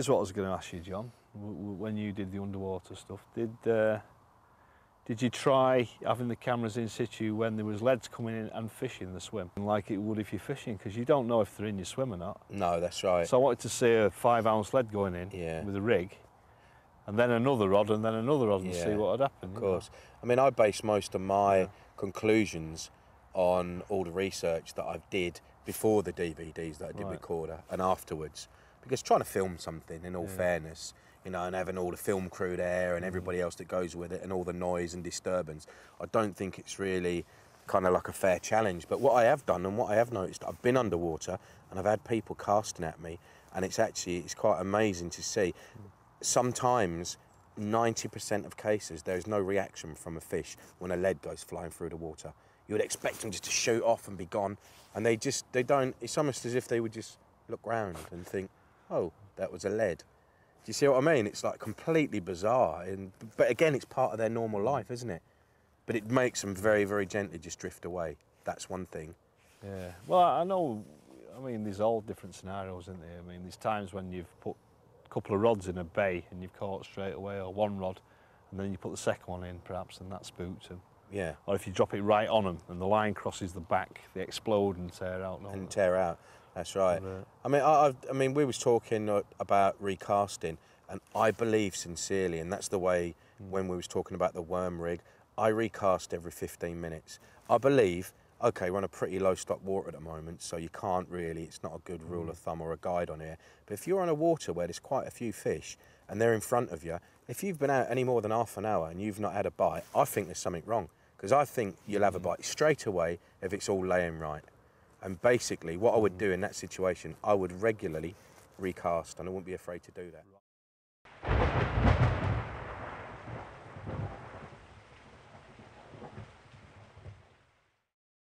Here's what I was going to ask you, John. When you did the underwater stuff, did you try having the cameras in situ when there was leads coming in and fishing the swim, like it would if you're fishing, because you don't know if they're in your swim or not? No, that's right. So I wanted to see a 5-ounce lead going in with a rig, and then another rod, and then another rod, and see what would happen. Of course. I mean, I base most of my conclusions on all the research that I did before the DVDs that I did with Corda and afterwards, because trying to film something, in all fairness, you know, and having all the film crew there and everybody else that goes with it and all the noise and disturbance, I don't think it's really kind of like a fair challenge. But what I have done and what I have noticed, I've been underwater and I've had people casting at me, and it's quite amazing to see. Sometimes 90% of cases there is no reaction from a fish when a lead goes flying through the water. You would expect them just to shoot off and be gone, and they don't. It's almost as if they would just look round and think, oh, that was a lead. Do you see what I mean? It's like completely bizarre, but again, it's part of their normal life, isn't it? But it makes them very, very gently just drift away. That's one thing. Yeah, well, I know, I mean, there's all different scenarios, isn't there? I mean, there's times when you've put a couple of rods in a bay and you've caught straight away, or one rod, and then you put the second one in perhaps, and that spooks them. Yeah. Or if you drop it right on them and the line crosses the back, they explode and tear out. Tear out. That's right. I mean, we was talking about recasting, and I believe sincerely, and that's the way when we was talking about the worm rig, I recast every 15 minutes. I believe, okay, we're on a pretty low stock water at the moment, so you can't really, it's not a good rule of thumb or a guide on here. But if you're on a water where there's quite a few fish and they're in front of you, if you've been out any more than half an hour and you've not had a bite, I think there's something wrong. Because I think you'll have a bite straight away if it's all laying right. And basically, what I would do in that situation, I would regularly recast, and I wouldn't be afraid to do that.